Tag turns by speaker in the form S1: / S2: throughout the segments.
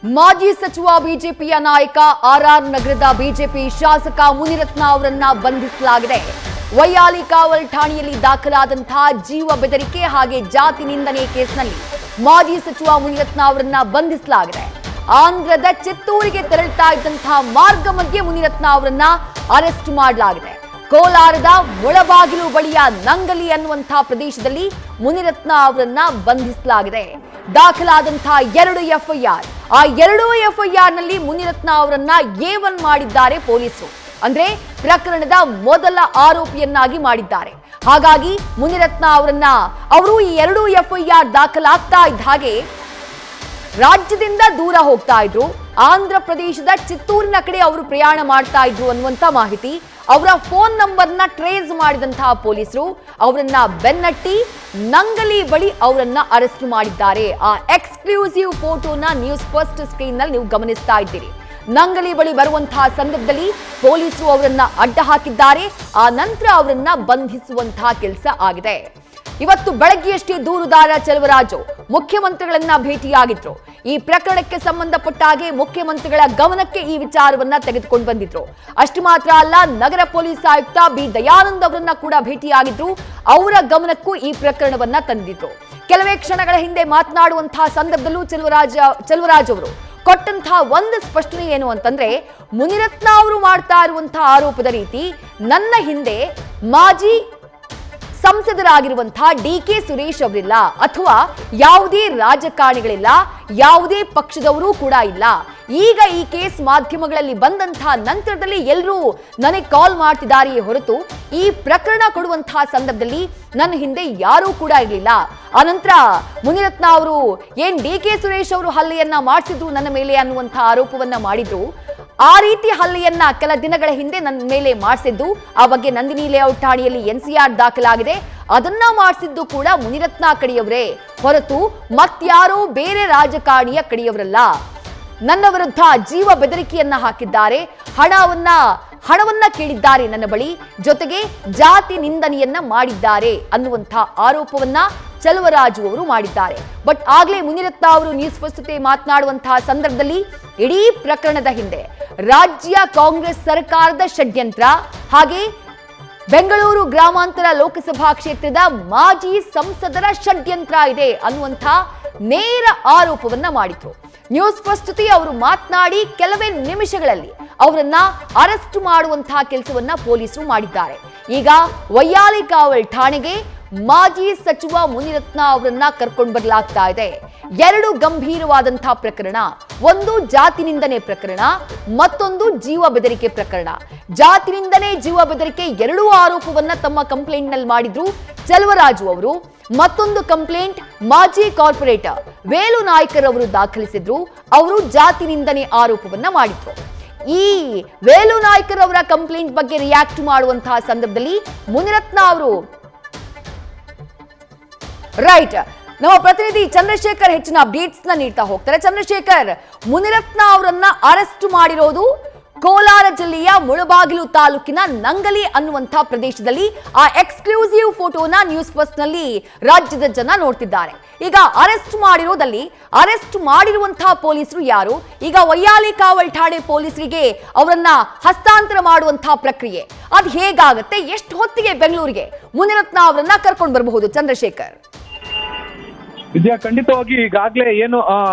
S1: ಮಾಜಿ ಸಚಿವ ಬಿಜೆಪಿಯ ನಾಯಕ ಆರ್ ನಗರದ ಬಿಜೆಪಿ ಶಾಸಕ ಮುನಿರತ್ನ ಅವರನ್ನ ಬಂಧಿಸಲಾಗಿದೆ. ವೈಯಾಲಿ ಕಾವಲ್ ಠಾಣೆಯಲ್ಲಿ ದಾಖಲಾದಂತಹ ಜೀವ ಬೆದರಿಕೆ ಹಾಗೆ ಜಾತಿ ನಿಂದನೆ ಕೇಸ್ನಲ್ಲಿ ಮಾಜಿ ಸಚಿವ ಮುನಿರತ್ನ ಅವರನ್ನ ಬಂಧಿಸಲಾಗಿದೆ. ಆಂಧ್ರದ ಚಿತ್ತೂರಿಗೆ ತೆರಳುತ್ತಾ ಇದ್ದಂತಹ ಮಾರ್ಗ ಮಧ್ಯೆ ಮುನಿರತ್ನ ಅವರನ್ನ ಅರೆಸ್ಟ್ ಮಾಡಲಾಗಿದೆ. ಕೋಲಾರದ ಮುಳಬಾಗಿಲು ಬಳಿಯ ನಂಗಲಿ ಅನ್ನುವಂತಹ ಪ್ರದೇಶದಲ್ಲಿ ಮುನಿರತ್ನ ಅವರನ್ನ ಬಂಧಿಸಲಾಗಿದೆ. ದಾಖಲಾದಂತಹ 2 ಎಫ್ಐಆರ್, ಆ 2 ಎಫ್ಐಆರ್ ನಲ್ಲಿ ಮುನಿರತ್ನ ಅವರನ್ನ A1 ಮಾಡಿದ್ದಾರೆ ಪೊಲೀಸರು. ಅಂದ್ರೆ ಪ್ರಕರಣದ ಮೊದಲ ಆರೋಪಿಯನ್ನಾಗಿ ಮಾಡಿದ್ದಾರೆ. ಹಾಗಾಗಿ ಮುನಿರತ್ನ ಅವರು ಈ 2 ಎಫ್ಐಆರ್ ದಾಖಲಾಗ್ತಾ ಇದ್ದ ಹಾಗೆ ರಾಜ್ಯದಿಂದ ದೂರ ಹೋಗ್ತಾ ಇದ್ರು. ಆಂಧ್ರ ಪ್ರದೇಶದ ಚಿತ್ತೂರಿನ ಕಡೆ ಅವರು ಪ್ರಯಾಣ ಮಾಡ್ತಾ ಇದ್ರು ಅನ್ನುವಂತ ಮಾಹಿತಿ. ಅವರ ಫೋನ್ ನಂಬರ್ನ ಟ್ರೇಸ್ ಮಾಡಿದಂತಹ ಪೊಲೀಸರು ಅವರನ್ನ ಬೆನ್ನಟ್ಟಿ ನಂಗಲಿ ಬಳಿ ಅವರನ್ನ ಅರೆಸ್ಟ್ ಮಾಡಿದ್ದಾರೆ. ಆ ಎಕ್ಸ್ಕ್ಲೂಸಿವ್ ಫೋಟೋನ ನ್ಯೂಸ್ ಫಸ್ಟ್ ಸ್ಕ್ರೀನ್ ನಲ್ಲಿ ನೀವು ಗಮನಿಸ್ತಾ ಇದ್ದೀರಿ. ನಂಗಲಿ ಬಳಿ ಬರುವಂತಹ ಸಂದರ್ಭದಲ್ಲಿ ಪೊಲೀಸರು ಅವರನ್ನ ಅಡ್ಡ ಹಾಕಿದ್ದಾರೆ. ಆ ನಂತರ ಅವರನ್ನ ಬಂಧಿಸುವಂತಹ ಕೆಲಸ ಆಗಿದೆ. ಇವತ್ತು ಬೆಳಗ್ಗೆಯಷ್ಟೇ ದೂರುದಾರ ಚೆಲುವರಾಜು ಮುಖ್ಯಮಂತ್ರಿಗಳನ್ನ ಭೇಟಿಯಾಗಿದ್ರು. ಈ ಪ್ರಕರಣಕ್ಕೆ ಸಂಬಂಧಪಟ್ಟ ಹಾಗೆ ಮುಖ್ಯಮಂತ್ರಿಗಳ ಗಮನಕ್ಕೆ ಈ ವಿಚಾರವನ್ನ ತೆಗೆದುಕೊಂಡು ಬಂದಿದ್ರು. ಅಷ್ಟು ಮಾತ್ರ ಅಲ್ಲ, ನಗರ ಪೊಲೀಸ್ ಆಯುಕ್ತ ಬಿ ದಯಾನಂದ್ ಅವರನ್ನ ಕೂಡ ಭೇಟಿಯಾಗಿದ್ರು. ಅವರ ಗಮನಕ್ಕೂ ಈ ಪ್ರಕರಣವನ್ನ ತಂದಿದ್ರು. ಕೆಲವೇ ಕ್ಷಣಗಳ ಹಿಂದೆ ಮಾತನಾಡುವಂತಹ ಸಂದರ್ಭದಲ್ಲೂ ಚೆಲುವರಾಜ್ ಅವರು ಕೊಟ್ಟಂತಹ ಒಂದು ಸ್ಪಷ್ಟನೆ ಏನು ಅಂತಂದ್ರೆ, ಮುನಿರತ್ನ ಅವರು ಮಾಡ್ತಾ ಇರುವಂತಹ ಆರೋಪದ ರೀತಿ ನನ್ನ ಹಿಂದೆ ಮಾಜಿ ಸಂಸದರಾಗಿರುವಂತಹ DK ಸುರೇಶ್ ಅವರಿಲ್ಲ, ಅಥವಾ ಯಾವುದೇ ರಾಜಕಾರಣಿಗಳಿಲ್ಲ, ಯಾವುದೇ ಪಕ್ಷದವರೂ ಕೂಡ ಇಲ್ಲ. ಈಗ ಈ ಕೇಸ್ ಮಾಧ್ಯಮಗಳಲ್ಲಿ ಬಂದಂತಹ ನಂತರದಲ್ಲಿ ಎಲ್ಲರೂ ನನಗೆ ಕಾಲ್ ಮಾಡ್ತಿದ್ದಾರೆಯೇ ಹೊರತು ಈ ಪ್ರಕರಣ ಕೊಡುವಂತಹ ಸಂದರ್ಭದಲ್ಲಿ ನನ್ನ ಹಿಂದೆ ಯಾರೂ ಕೂಡ ಇರಲಿಲ್ಲ. ಆನಂತರ ಮುನಿರತ್ನ ಅವರು DK ಸುರೇಶ್ ಅವರು ಹಲ್ಲೆಯನ್ನ ಮಾಡಿಸಿದ್ರು ನನ್ನ ಮೇಲೆ ಅನ್ನುವಂತಹ ಆರೋಪವನ್ನ ಮಾಡಿದ್ರು. ಆ ರೀತಿ ಹಲ್ಲೆಯನ್ನ ಕೆಲ ದಿನಗಳ ಹಿಂದೆ ನನ್ನ ಮೇಲೆ ಮಾಡಿಸಿದ್ದು, ಆ ಬಗ್ಗೆ ನಂದಿನಿ ಲೇಔಟ್ ಠಾಣೆಯಲ್ಲಿ NCR ದಾಖಲಾಗಿದೆ. ಅದನ್ನ ಮಾಡಿಸಿದ್ದು ಕೂಡ ಮುನಿರತ್ನ ಕಡೆಯವರೇ ಹೊರತು ಮತ್ಯಾರೋ ಬೇರೆ ರಾಜಕಾರಣಿಯ ಕಡೆಯವರಲ್ಲ. ನನ್ನ ವಿರುದ್ಧ ಜೀವ ಬೆದರಿಕೆಯನ್ನ ಹಾಕಿದ್ದಾರೆ, ಹಣವನ್ನ ಕೇಳಿದ್ದಾರೆ ನನ್ನ ಬಳಿ, ಜೊತೆಗೆ ಜಾತಿ ನಿಂದನೆಯನ್ನ ಮಾಡಿದ್ದಾರೆ ಅನ್ನುವಂಥ ಆರೋಪವನ್ನ ಚೆಲುವರಾಜು ಅವರು ಮಾಡಿದ್ದಾರೆ. ಬಟ್ ಆಗ್ಲೇ ಮುನಿರತ್ನ ಅವರು ನ್ಯೂಸ್ ಫಸ್ಟ್ ಮಾತನಾಡುವಂತಹ ಸಂದರ್ಭದಲ್ಲಿ ಇಡೀ ಪ್ರಕರಣದ ಹಿಂದೆ ರಾಜ್ಯ ಕಾಂಗ್ರೆಸ್ ಸರ್ಕಾರದ ಷಡ್ಯಂತ್ರ ಹಾಗೆ ಬೆಂಗಳೂರು ಗ್ರಾಮಾಂತರ ಲೋಕಸಭಾ ಕ್ಷೇತ್ರದ ಮಾಜಿ ಸಂಸದರ ಷಡ್ಯಂತ್ರ ಇದೆ ಅನ್ನುವಂಥ ನೇರ ಆರೋಪವನ್ನ ಮಾಡಿದ್ರು. ನ್ಯೂಸ್ ಫಸ್ಟ್ ಜೊತೆ ಅವರು ಮಾತನಾಡಿ ಕೆಲವೇ ನಿಮಿಷಗಳಲ್ಲಿ ಅವರನ್ನ ಅರೆಸ್ಟ್ ಮಾಡುವಂತಹ ಕೆಲಸವನ್ನ ಪೊಲೀಸರು ಮಾಡಿದ್ದಾರೆ. ಈಗ ವೈಯಾಲಿ ಕಾವಲ್ ಠಾಣೆಗೆ ಮಾಜಿ ಸಚಿವ ಮುನಿರತ್ನ ಅವರನ್ನ ಕರ್ಕೊಂಡು ಬರಲಾಗ್ತಾ ಇದೆ. 2 ಗಂಭೀರವಾದಂತಹ ಪ್ರಕರಣ, ಒಂದು ಜಾತಿ ನಿಂದನೆ ಪ್ರಕರಣ, ಮತ್ತೊಂದು ಜೀವ ಬೆದರಿಕೆ ಪ್ರಕರಣ. ಜಾತಿ ನಿಂದನೆ, ಜೀವ ಬೆದರಿಕೆ 2 ಆರೋಪವನ್ನ ತಮ್ಮ ಕಂಪ್ಲೇಂಟ್ ನಲ್ಲಿ ಮಾಡಿದ್ರು ಚೆಲುವರಾಜು ಅವರು. ಮತ್ತೊಂದು ಕಂಪ್ಲೇಂಟ್ ಮಾಜಿ ಕಾರ್ಪೊರೇಟರ್ ವೇಲು ನಾಯ್ಕರ್ ಅವರು ದಾಖಲಿಸಿದ್ರು. ಅವರು ಜಾತಿ ನಿಂದನೆ ಆರೋಪವನ್ನ ಮಾಡಿದ್ರು. ಈ ವೇಲು ನಾಯ್ಕರ್ ಅವರ ಕಂಪ್ಲೇಂಟ್ ಬಗ್ಗೆ ರಿಯಾಕ್ಟ್ ಮಾಡುವಂತಹ ಸಂದರ್ಭದಲ್ಲಿ ಮುನಿರತ್ನ ಅವರು ನಮ್ಮ ಪ್ರತಿನಿಧಿ ಚಂದ್ರಶೇಖರ್ ಹೆಚ್ಚಿನ ಅಪ್ಡೇಟ್ಸ್ ನೀಡ್ತಾ ಹೋಗ್ತಾರೆ. ಚಂದ್ರಶೇಖರ್, ಮುನಿರತ್ನ ಅವರನ್ನ ಅರೆಸ್ಟ್ ಮಾಡಿರೋದು ಕೋಲಾರ ಜಿಲ್ಲೆಯ ಮುಳಬಾಗಿಲು ತಾಲೂಕಿನ ನಂಗಲಿ ಅನ್ನುವಂತಹ ಪ್ರದೇಶದಲ್ಲಿ. ಆ ಎಕ್ಸ್ಕ್ಲೂಸಿವ್ ಫೋಟೋನ ನ್ಯೂಸ್ ಫಸ್ಟ್ ನಲ್ಲಿ ರಾಜ್ಯದ ಜನ ನೋಡ್ತಿದ್ದಾರೆ. ಈಗ ಅರೆಸ್ಟ್ ಮಾಡಿರುವಂತಹ ಪೊಲೀಸರು ಯಾರು? ಈಗ ವೈಯಾಲಿ ಕಾವಲ್ ಠಾಣೆ ಪೊಲೀಸರಿಗೆ ಅವರನ್ನ ಹಸ್ತಾಂತರ ಮಾಡುವಂತಹ ಪ್ರಕ್ರಿಯೆ ಅದು ಹೇಗಾಗುತ್ತೆ? ಎಷ್ಟು ಹೊತ್ತಿಗೆ ಬೆಂಗಳೂರಿಗೆ ಮುನಿರತ್ನ ಅವರನ್ನ ಕರ್ಕೊಂಡು ಬರಬಹುದು? ಚಂದ್ರಶೇಖರ್,
S2: ವಿದ್ಯಾ, ಖಂಡಿತವಾಗಿ ಈಗಾಗಲೇ ಏನು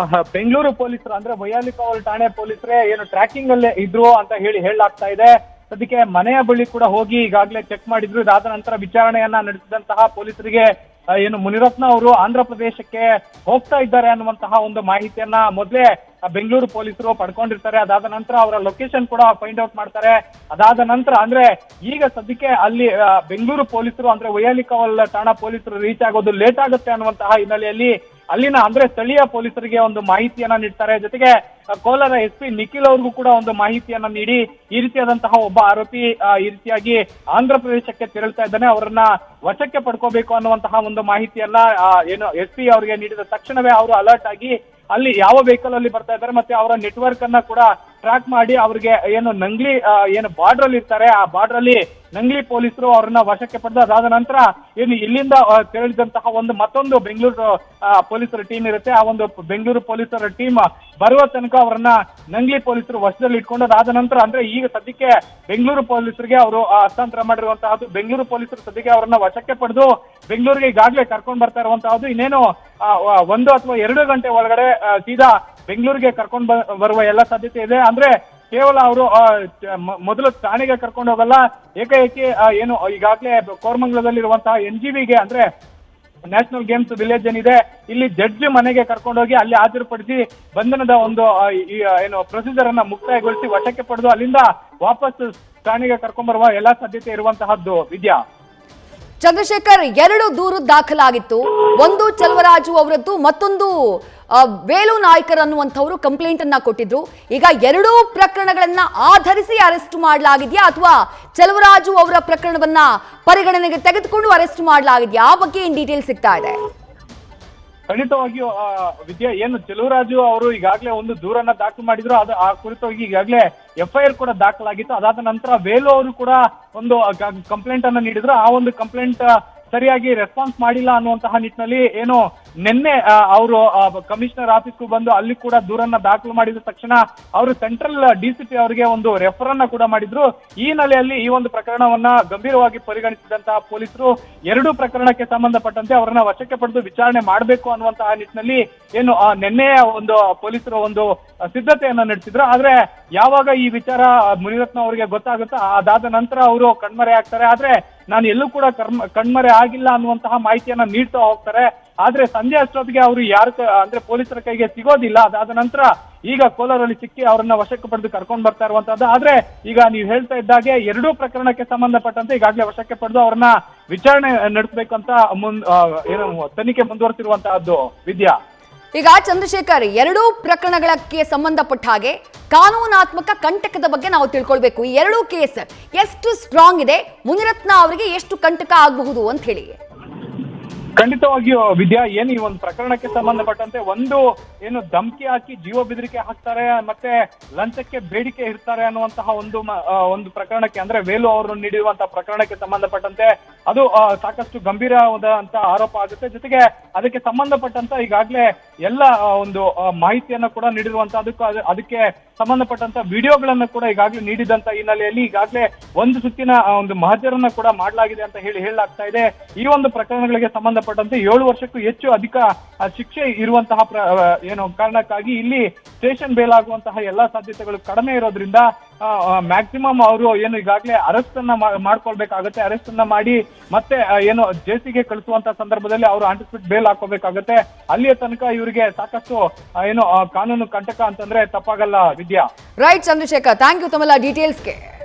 S2: ಬೆಂಗಳೂರು ಪೊಲೀಸರು ಅಂದ್ರೆ ವೈಯಾಲಿ ಕಾವಲ್ ಠಾಣೆ ಪೊಲೀಸರೇ ಏನು ಟ್ರ್ಯಾಕಿಂಗ್ ಅಲ್ಲೇ ಇದ್ರು ಅಂತ ಹೇಳಲಾಗ್ತಾ ಇದೆ. ಸದ್ಯಕ್ಕೆ ಮನೆಯ ಬಳಿ ಕೂಡ ಹೋಗಿ ಈಗಾಗಲೇ ಚೆಕ್ ಮಾಡಿದ್ರು. ಇದಾದ ನಂತರ ವಿಚಾರಣೆಯನ್ನ ನಡೆಸಿದಂತಹ ಪೊಲೀಸರಿಗೆ ಏನು ಮುನಿರತ್ನ ಅವರು ಆಂಧ್ರ ಪ್ರದೇಶಕ್ಕೆ ಹೋಗ್ತಾ ಇದ್ದಾರೆ ಅನ್ನುವಂತಹ ಒಂದು ಮಾಹಿತಿಯನ್ನ ಮೊದಲೇ ಬೆಂಗಳೂರು ಪೊಲೀಸರು ಪಡ್ಕೊಂಡಿರ್ತಾರೆ. ಅದಾದ ನಂತರ ಅವರ ಲೊಕೇಶನ್ ಕೂಡ ಫೈಂಡ್ ಔಟ್ ಮಾಡ್ತಾರೆ. ಅದಾದ ನಂತರ ಅಂದ್ರೆ ಈಗ ಸದ್ಯಕ್ಕೆ ಅಲ್ಲಿ ಬೆಂಗಳೂರು ಪೊಲೀಸರು ಅಂದ್ರೆ ವೈಯಾಲಿ ಕಾವಲ್ ಠಾಣಾ ಪೊಲೀಸರು ರೀಚ್ ಆಗೋದು ಲೇಟ್ ಆಗುತ್ತೆ ಅನ್ನುವಂತಹ ಹಿನ್ನೆಲೆಯಲ್ಲಿ ಅಲ್ಲಿನ ಅಂದ್ರೆ ಸ್ಥಳೀಯ ಪೊಲೀಸರಿಗೆ ಒಂದು ಮಾಹಿತಿಯನ್ನ ನೀಡ್ತಾರೆ. ಜೊತೆಗೆ ಕೋಲಾರ SP ನಿಖಿಲ್ ಅವ್ರಿಗೂ ಕೂಡ ಒಂದು ಮಾಹಿತಿಯನ್ನ ನೀಡಿ ಈ ರೀತಿಯಾದಂತಹ ಒಬ್ಬ ಆರೋಪಿ ಈ ರೀತಿಯಾಗಿ ಆಂಧ್ರ ಪ್ರದೇಶಕ್ಕೆ ತೆರಳ್ತಾ ಇದ್ದಾನೆ, ಅವರನ್ನ ವಶಕ್ಕೆ ಪಡ್ಕೋಬೇಕು ಅನ್ನುವಂತಹ ಒಂದು ಮಾಹಿತಿಯನ್ನ ಏನು SP ಅವರಿಗೆ ನೀಡಿದ ತಕ್ಷಣವೇ ಅವರು ಅಲರ್ಟ್ ಆಗಿ ಅಲ್ಲಿ ಯಾವ ವೆಹಿಕಲ್ ಅಲ್ಲಿ ಬರ್ತಾ ಇದ್ದಾರೆ ಮತ್ತೆ ಅವರ ನೆಟ್ವರ್ಕ್ ಅನ್ನ ಕೂಡ ಟ್ರ್ಯಾಕ್ ಮಾಡಿ ಅವ್ರಿಗೆ ಏನು ನಂಗ್ಲಿ ಏನು ಬಾರ್ಡರ್ ಅಲ್ಲಿ ಇರ್ತಾರೆ, ಆ ಬಾರ್ಡರ್ ಅಲ್ಲಿ ನಂಗ್ಲಿ ಪೊಲೀಸರು ಅವ್ರನ್ನ ವಶಕ್ಕೆ ಪಡೆದು ಅದಾದ ನಂತರ ಏನು ಇಲ್ಲಿಂದ ತೆರಳಿದಂತಹ ಮತ್ತೊಂದು ಬೆಂಗಳೂರು ಪೊಲೀಸರ ಟೀಮ್ ಇರುತ್ತೆ. ಆ ಒಂದು ಬೆಂಗಳೂರು ಪೊಲೀಸರ ಟೀಮ್ ಬರುವ ತನಕ ಅವರನ್ನ ನಂಗ್ಲಿ ಪೊಲೀಸರು ವಶದಲ್ಲಿ ಇಟ್ಕೊಂಡು ಅದಾದ ನಂತರ ಅಂದ್ರೆ ಈಗ ಸದ್ಯಕ್ಕೆ ಬೆಂಗಳೂರು ಪೊಲೀಸರಿಗೆ ಅವರು ಹಸ್ತಾಂತರ ಮಾಡಿರುವಂತಹದ್ದು. ಬೆಂಗಳೂರು ಪೊಲೀಸರು ಸದ್ಯಕ್ಕೆ ಅವರನ್ನ ವಶಕ್ಕೆ ಪಡೆದು ಬೆಂಗಳೂರಿಗೆ ಈಗಾಗಲೇ ಕರ್ಕೊಂಡು ಬರ್ತಾ ಇರುವಂತಹದ್ದು. ಇನ್ನೇನು 1 ಅಥವಾ 2 ಗಂಟೆ ಒಳಗಡೆ ಸೀದಾ ಬೆಂಗಳೂರಿಗೆ ಕರ್ಕೊಂಡು ಬರುವ ಎಲ್ಲ ಸಾಧ್ಯತೆ ಇದೆ. ಅಂದ್ರೆ ಕೇವಲ ಅವರು ಮೊದಲು ಠಾಣೆಗೆ ಕರ್ಕೊಂಡು ಹೋಗಲ್ಲ, ಏಕಾಏಕಿ ಏನು ಈಗಾಗಲೇ ಕೋರಮಂಗಲದಲ್ಲಿರುವಂತಹ NGVಗೆ ಅಂದ್ರೆ ನ್ಯಾಷನಲ್ ಗೇಮ್ಸ್ ವಿಲೇಜ್ ಏನಿದೆ ಇಲ್ಲಿ ಜಡ್ಜ್ ಮನೆಗೆ ಕರ್ಕೊಂಡೋಗಿ ಅಲ್ಲಿ ಹಾಜರುಪಡಿಸಿ ಬಂಧನದ ಏನು ಪ್ರೊಸೀಜರ್ ಅನ್ನ ಮುಕ್ತಾಯಗೊಳಿಸಿ ವಶಕ್ಕೆ ಪಡೆದು ಅಲ್ಲಿಂದ ವಾಪಸ್ ಠಾಣೆಗೆ ಕರ್ಕೊಂಡ್ ಬರುವ ಎಲ್ಲಾ ಸಾಧ್ಯತೆ ಇರುವಂತಹದ್ದು. ವಿದ್ಯಾ,
S1: ಚಂದ್ರಶೇಖರ್, 2 ದೂರು ದಾಖಲಾಗಿತ್ತು. ಒಂದು ಚಲುವರಾಜು ಅವರದ್ದು, ಮತ್ತೊಂದು ವೇಲು ನಾಯ್ಕರ್ ಅನ್ನುವಂಥವರು ಕಂಪ್ಲೇಂಟ್ ಅನ್ನ ಕೊಟ್ಟಿದ್ರು. ಈಗ 2 ಪ್ರಕರಣಗಳನ್ನ ಆಧರಿಸಿ ಅರೆಸ್ಟ್ ಮಾಡಲಾಗಿದೆಯಾ ಅಥವಾ ಚಲುವರಾಜು ಅವರ ಪ್ರಕರಣವನ್ನ ಪರಿಗಣನೆಗೆ ತೆಗೆದುಕೊಂಡು ಅರೆಸ್ಟ್ ಮಾಡಲಾಗಿದೆಯಾ? ಆ ಬಗ್ಗೆ ಏನ್ ಡೀಟೇಲ್ ಸಿಗ್ತಾ ಇದೆ?
S2: ಖಂಡಿತವಾಗಿಯೂ ವಿದ್ಯಾ, ಏನು ಚೆಲುವರಾಜು ಅವರು ಈಗಾಗಲೇ ಒಂದು ದೂರನ್ನ ದಾಖಲು ಮಾಡಿದ್ರು. ಅದು ಆ ಕುರಿತಾಗಿ ಈಗಾಗಲೇ FIR ಕೂಡ ದಾಖಲಾಗಿತ್ತು. ಅದಾದ ನಂತರ ವೇಲು ಅವರು ಕೂಡ ಒಂದು ಕಂಪ್ಲೇಂಟ್ ಅನ್ನ ನೀಡಿದ್ರು. ಆ ಒಂದು ಕಂಪ್ಲೇಂಟ್ ಸರಿಯಾಗಿ ರೆಸ್ಪಾನ್ಸ್ ಮಾಡಿಲ್ಲ ಅನ್ನುವಂತಹ ನಿಟ್ಟಿನಲ್ಲಿ ಏನು ನಿನ್ನೆ ಅವರು ಕಮಿಷನರ್ ಆಫೀಸ್ಗೂ ಬಂದು ಅಲ್ಲಿ ಕೂಡ ದೂರನ್ನ ದಾಖಲು ಮಾಡಿದ ತಕ್ಷಣ ಅವರು ಸೆಂಟ್ರಲ್ DCP ಅವರಿಗೆ ಒಂದು ರೆಫರ್ ಅನ್ನ ಕೂಡ ಮಾಡಿದ್ರು. ಈ ನೆಲೆಯಲ್ಲಿ ಈ ಒಂದು ಪ್ರಕರಣವನ್ನ ಗಂಭೀರವಾಗಿ ಪರಿಗಣಿಸಿದಂತಹ ಪೊಲೀಸರು 2 ಪ್ರಕರಣಕ್ಕೆ ಸಂಬಂಧಪಟ್ಟಂತೆ ಅವರನ್ನ ವಶಕ್ಕೆ ಪಡೆದು ವಿಚಾರಣೆ ಮಾಡಬೇಕು ಅನ್ನುವಂತಹ ನಿಟ್ಟಿನಲ್ಲಿ ಏನು ನಿನ್ನೆಯ ಒಂದು ಪೊಲೀಸರು ಒಂದು ಸಿದ್ಧತೆಯನ್ನ ನಡೆಸಿದ್ರು. ಆದ್ರೆ ಯಾವಾಗ ಈ ವಿಚಾರ ಮುನಿರತ್ನ ಅವರಿಗೆ ಗೊತ್ತಾಗುತ್ತೋ ಅದಾದ ನಂತರ ಅವರು ಕಣ್ಮರೆ ಆಗ್ತಾರೆ. ಆದ್ರೆ ನಾನು ಎಲ್ಲೂ ಕೂಡ ಕಣ್ಮರೆ ಆಗಿಲ್ಲ ಅನ್ನುವಂತಹ ಮಾಹಿತಿಯನ್ನ ನೀಡ್ತಾ ಹೋಗ್ತಾರೆ. ಆದ್ರೆ ಸಂಜೆ ಅಷ್ಟೊತ್ತಿಗೆ ಅವರು ಅಂದ್ರೆ ಪೊಲೀಸರ ಕೈಗೆ ಸಿಗೋದಿಲ್ಲ. ಅದಾದ ನಂತರ ಈಗ ಕೋಲಾರಲ್ಲಿ ಸಿಕ್ಕಿ ಅವರನ್ನ ವಶಕ್ಕೆ ಪಡೆದು ಕರ್ಕೊಂಡು ಬರ್ತಾ ಇರುವಂತಹದ್ದು. ಆದ್ರೆ ಈಗ ನೀವು ಹೇಳ್ತಾ ಇದ್ದಾಗೆ 2 ಪ್ರಕರಣಕ್ಕೆ ಸಂಬಂಧಪಟ್ಟಂತೆ ಈಗಾಗಲೇ ವಶಕ್ಕೆ ಪಡೆದು ಅವರನ್ನ ವಿಚಾರಣೆ ನಡೆಸಬೇಕಂತ ಏನು ತನಿಖೆ ಮುಂದುವರೆಸಿರುವಂತಹದ್ದು. ವಿದ್ಯಾ,
S1: ಈಗ ಚಂದ್ರಶೇಖರ್, 2 ಪ್ರಕರಣಗಳಕ್ಕೆ ಸಂಬಂಧಪಟ್ಟ ಹಾಗೆ ಕಾನೂನಾತ್ಮಕ ಕಂಟಕದ ಬಗ್ಗೆ ನಾವು ತಿಳ್ಕೊಳ್ಬೇಕು. ಈ 2 ಕೇಸ್ ಎಷ್ಟು ಸ್ಟ್ರಾಂಗ್ ಇದೆ, ಮುನಿರತ್ನ ಅವರಿಗೆ ಎಷ್ಟು ಕಂಟಕ ಆಗಬಹುದು ಅಂತ ಹೇಳಿ?
S2: ಖಂಡಿತವಾಗಿಯೂ ವಿದ್ಯಾ, ಏನು ಈ ಒಂದು ಪ್ರಕರಣಕ್ಕೆ ಸಂಬಂಧಪಟ್ಟಂತೆ ಒಂದು ಏನು ಧಮಕಿ ಹಾಕಿ ಜೀವ ಬೆದರಿಕೆ ಹಾಕ್ತಾರೆ, ಮತ್ತೆ ಲಂಚಕ್ಕೆ ಬೇಡಿಕೆ ಇರ್ತಾರೆ ಅನ್ನುವಂತಹ ಒಂದು ಪ್ರಕರಣಕ್ಕೆ ಅಂದ್ರೆ ವೇಲು ಅವರು ನೀಡಿರುವಂತಹ ಪ್ರಕರಣಕ್ಕೆ ಸಂಬಂಧಪಟ್ಟಂತೆ ಅದು ಸಾಕಷ್ಟು ಗಂಭೀರವಾದಂತಹ ಆರೋಪ ಆಗುತ್ತೆ. ಜೊತೆಗೆ ಅದಕ್ಕೆ ಸಂಬಂಧಪಟ್ಟಂತ ಈಗಾಗಲೇ ಎಲ್ಲ ಒಂದು ಮಾಹಿತಿಯನ್ನ ಕೂಡ ನೀಡಿರುವಂತಹ ಅದಕ್ಕೆ ಸಂಬಂಧಪಟ್ಟಂತ ವಿಡಿಯೋಗಳನ್ನ ಕೂಡ ಈಗಾಗಲೇ ನೀಡಿದಂತ ಹಿನ್ನೆಲೆಯಲ್ಲಿ ಈಗಾಗಲೇ ಒಂದು ಸುತ್ತಿನ ಒಂದು ಮಹಜರನ್ನ ಕೂಡ ಮಾಡಲಾಗಿದೆ ಅಂತ ಹೇಳಲಾಗ್ತಾ ಇದೆ. ಈ ಒಂದು ಪ್ರಕರಣಗಳಿಗೆ ಸಂಬಂಧಪಟ್ಟಂತೆ 7 ವರ್ಷಕ್ಕೂ ಹೆಚ್ಚು ಅಧಿಕ ಶಿಕ್ಷೆ ಇರುವಂತಹ ಏನು ಕಾರಣಕ್ಕಾಗಿ ಇಲ್ಲಿ ಸ್ಟೇಷನ್ ಬೇಲ್ ಆಗುವಂತಹ ಎಲ್ಲಾ ಸಾಧ್ಯತೆಗಳು ಕಡಿಮೆ ಇರೋದ್ರಿಂದ ಮ್ಯಾಕ್ಸಿಮಮ್ ಅವರು ಏನು ಈಗಾಗಲೇ ಅರೆಸ್ಟ್ ಅನ್ನ ಮಾಡ್ಕೊಳ್ಬೇಕಾಗತ್ತೆ. ಅರೆಸ್ಟ್ ಅನ್ನ ಮಾಡಿ ಮತ್ತೆ ಏನು ಜೇಸಿಗೆ ಕಳಿಸುವಂತಹ ಸಂದರ್ಭದಲ್ಲಿ ಅವರು ಆಂಟಿಸಿಪೇಟ್ ಬೇಲ್ ಹಾಕೋಬೇಕಾಗತ್ತೆ. ಅಲ್ಲಿಯ ತನಕ ಇವರಿಗೆ ಸಾಕಷ್ಟು ಏನು ಕಾನೂನು ಕಂಟಕ ಅಂತಂದ್ರೆ ತಪ್ಪಾಗಲ್ಲ. ವಿದ್ಯಾ,
S1: ರೈಟ್ ಚಂದ್ರಶೇಖರ್, ಥ್ಯಾಂಕ್ ಯು ತಮ್ಮೆಲ್ಲ ಡೀಟೇಲ್ಸ್ಗೆ.